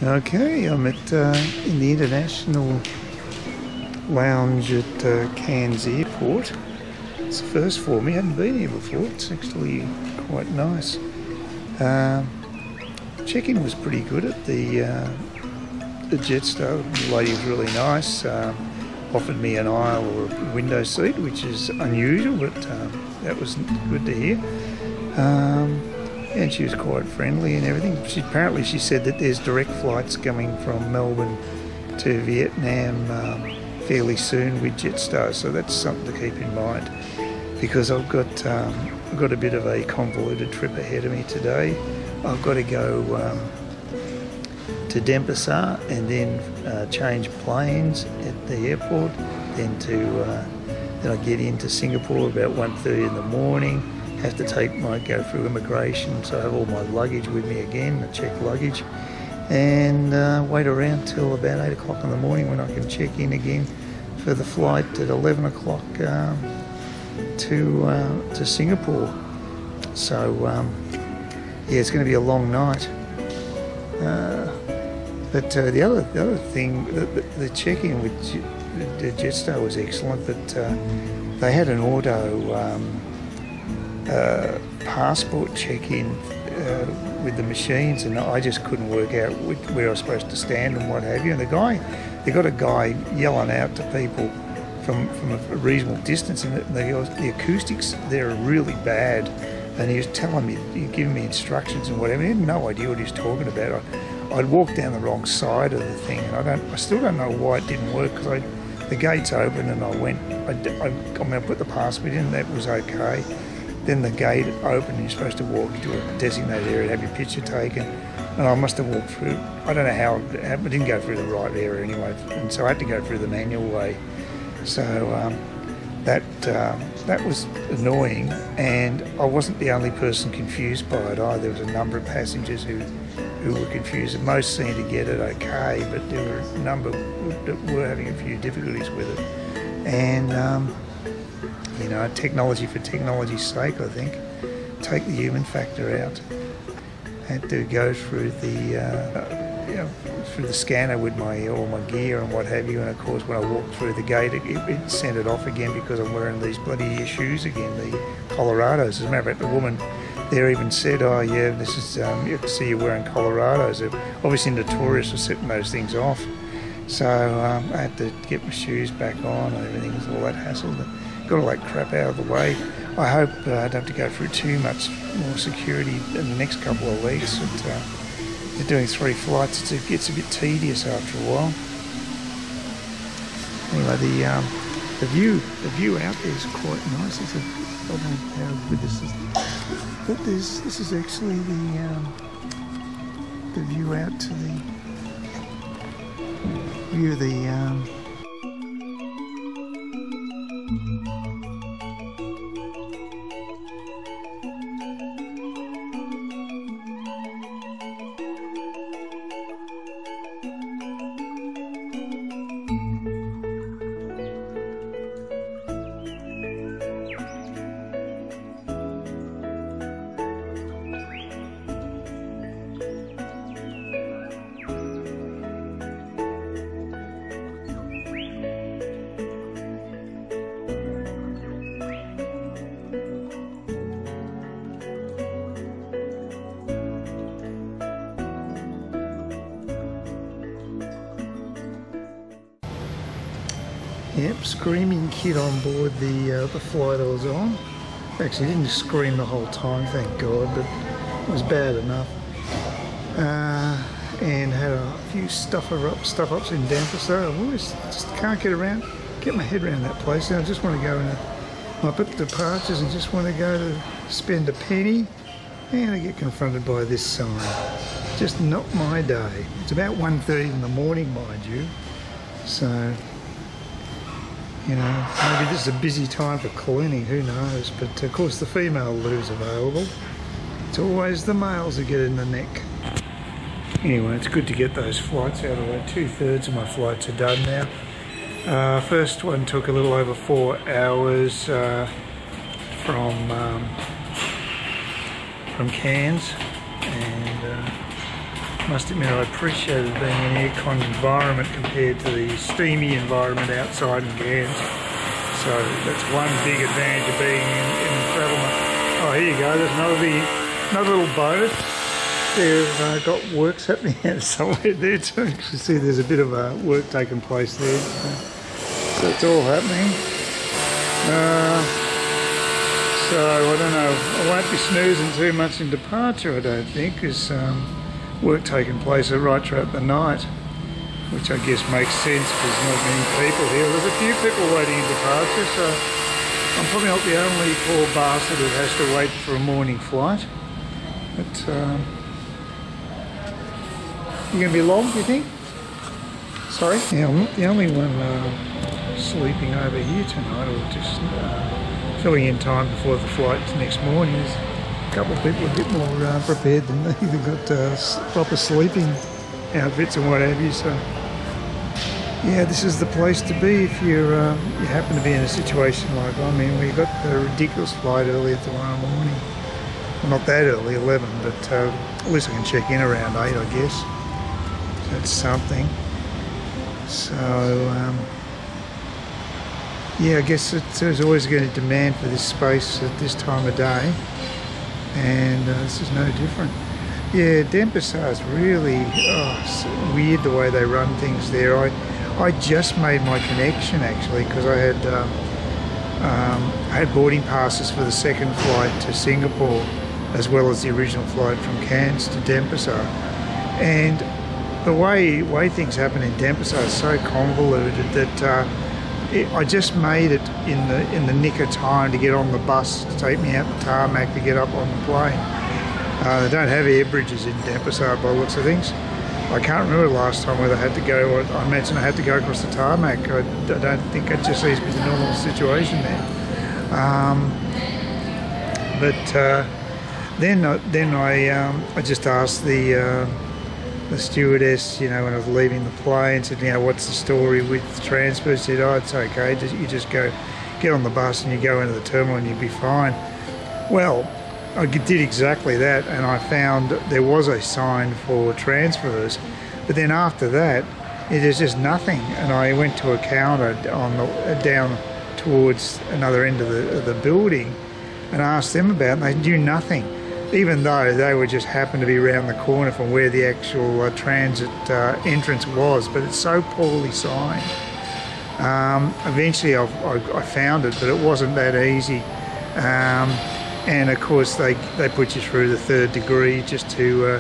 Okay, I'm at in the International Lounge at Cairns Airport. It's the first for me. I hadn't been here before. It's actually quite nice. Check-in was pretty good at the Jetstar. The lady was really nice. Offered me an aisle or a window seat, which is unusual, but that was good to hear. And she was quite friendly and everything. Apparently she said that there's direct flights coming from Melbourne to Vietnam fairly soon with Jetstar, so that's something to keep in mind, because I've got a bit of a convoluted trip ahead of me today. I've got to go to Denpasar and then change planes at the airport, then I get into Singapore about 1:30 in the morning. Have to go through immigration, so I have all my luggage with me again, the checked luggage, and wait around till about 8 o'clock in the morning when I can check in again for the flight at 11 o'clock to Singapore. So yeah, it's going to be a long night. But the other thing, the check-in with the Jetstar was excellent. But they had an auto passport check-in with the machines, and I just couldn't work out where I was supposed to stand and what have you. And they got a guy yelling out to people from a reasonable distance, and the acoustics there are really bad. And he was telling me, giving me instructions and whatever. He had no idea what he was talking about. I'd walked down the wrong side of the thing, and I still don't know why it didn't work, because the gates opened and I put the passport in, that was okay. Then the gate opened and you're supposed to walk into a designated area, have your picture taken, and I must have walked through, I don't know how, I didn't go through the right area anyway, and so I had to go through the manual way. So that was annoying, and I wasn't the only person confused by it either. There was a number of passengers who were confused, and most seemed to get it okay, but there were a number that were having a few difficulties with it. And you know, technology for technology's sake, I think, take the human factor out. I had to go through through the scanner with all my gear and what have you, and of course when I walked through the gate it sent it off again because I'm wearing these bloody shoes again, the Colorados. As a matter of fact, the woman there even said, "Oh yeah, this is you can see you're wearing Colorados." They're obviously notorious for setting those things off. So I had to get my shoes back on and everything. It was all that hassle. Got all that crap out of the way. I hope I don't have to go through too much more security in the next couple of weeks. But doing 3 flights, it gets a bit tedious after a while. Anyway, the view out there is quite nice. I don't know how good this is, but this is actually the view out to the view of the Yep, screaming kid on board the flight I was on. Actually, didn't scream the whole time, thank God, but it was bad enough. And had a few stuff-ups in Denpasar. I always just can't get my head around that place. And I just want to go into my departures and just want to go to spend a penny, and I get confronted by this sign. Just not my day. It's about 1:30 in the morning, mind you. So, you know, maybe this is a busy time for cleaning, who knows, but of course the female loo's available. It's always the males that get in the neck. Anyway, it's good to get those flights out of the way. 2/3 of my flights are done now. First one took a little over 4 hours from Cairns, and Must admit I appreciated being in an aircon environment compared to the steamy environment outside in Cairns. So that's one big advantage of being in travel. Oh, here you go, there's another little boat. They've got works happening out somewhere there too. You can see there's a bit of work taking place there. So it's all happening. So I don't know, I won't be snoozing too much in departure, I don't think, because work taking place right throughout the night, which I guess makes sense because not many people here. There's a few people waiting in departure, so I'm probably not the only poor bastard that has to wait for a morning flight. But you going to be long, do you think? Sorry? Yeah, I'm not the only one sleeping over here tonight, or just filling in time before the flight next morning. There's a couple of people a bit more prepared than me. They've got proper sleeping outfits and what have you. So yeah, this is the place to be if you happen to be in a situation like I'm in. We got a ridiculous flight earlier tomorrow morning. Well, not that early, 11, but at least I can check in around 8, I guess. So that's something. So yeah, I guess there's always going to demand for this space at this time of day, and this is no different. Yeah, Denpasar is really weird the way they run things there. I just made my connection actually because I had boarding passes for the second flight to Singapore as well as the original flight from Cairns to Denpasar, and the way things happen in Denpasar is so convoluted that I just made it in the nick of time to get on the bus to take me out the tarmac to get up on the plane. They don't have air bridges in Denpasar by the looks of things. I can't remember the last time whether I had to go, I imagine I had to go across the tarmac. I don't think it just seems to be the normal situation there. Then I just asked the stewardess, you know, when I was leaving the plane, said, you know, what's the story with the transfer? She said, oh, it's okay, you just get on the bus and you go into the terminal and you'll be fine. Well, I did exactly that, and I found there was a sign for transfers, but then after that, there's just nothing. And I went to a counter down towards another end of the building and asked them about it, and they knew nothing, even though they were just happened to be around the corner from where the actual transit entrance was. But it's so poorly signed. Eventually I found it, but it wasn't that easy. And of course they put you through the third degree just to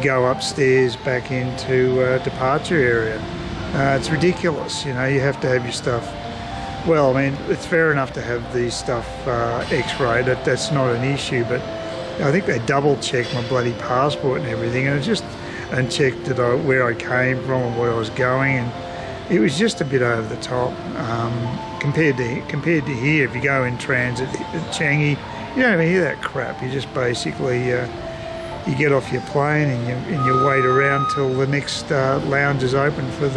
go upstairs back into departure area. It's ridiculous, you know. You have to have your stuff. Well, I mean, it's fair enough to have these stuff X-rayed. That's not an issue, but I think they double-checked my bloody passport and everything, and checked that where I came from and where I was going, and it was just a bit over the top compared to here. If you go in transit at Changi, you don't even hear that crap. You just basically you get off your plane and you wait around till the next lounge is open for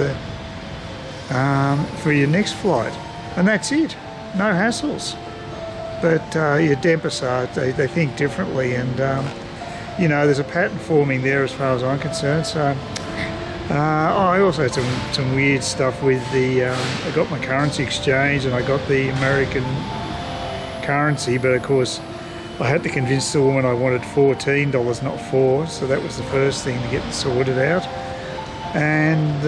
your next flight, and that's it. No hassles. But yeah, Denpasar, they think differently, and you know, there's a pattern forming there as far as I'm concerned. So I also had some weird stuff with I got my currency exchange and I got the American currency, but of course I had to convince the woman I wanted $14, not $4, so that was the first thing to get sorted out. And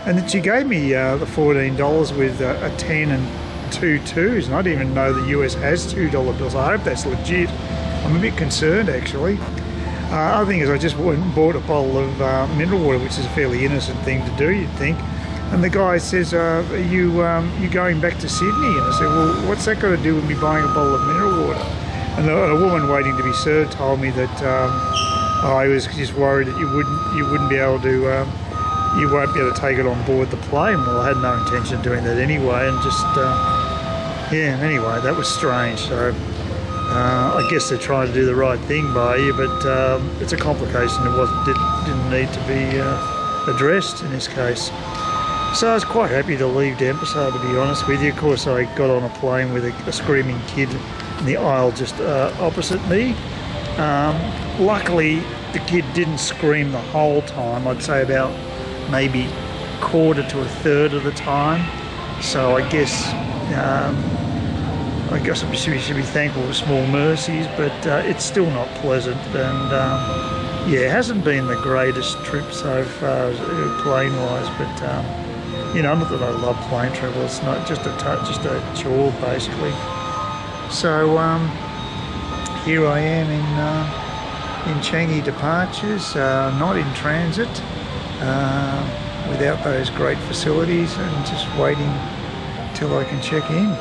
then she gave me the $14 with a 10 and 2 2s, and I didn't even know the US has $2 bills. I hope that's legit. I'm a bit concerned actually. Other thing is, I just went and bought a bottle of mineral water, which is a fairly innocent thing to do, you'd think. And the guy says, are you going back to Sydney? And I said, well, what's that got to do with me buying a bottle of mineral water? And a woman waiting to be served told me that I was just worried that you wouldn't be able to, you won't be able to take it on board the plane. Well, I had no intention of doing that anyway, and just, yeah, anyway, that was strange. So I guess they're trying to do the right thing by you, but it's a complication that didn't need to be addressed in this case. So I was quite happy to leave Denpasar, to be honest with you. Of course, I got on a plane with a screaming kid in the aisle just opposite me. Luckily, the kid didn't scream the whole time. I'd say about maybe quarter to a third of the time. So I guess we should be thankful for small mercies, but it's still not pleasant. And yeah, it hasn't been the greatest trip so far, plane-wise. But you know, not that I love plane travel. It's not just a chore basically. So here I am in Changi Departures, not in transit, without those great facilities, and just waiting till I can check in.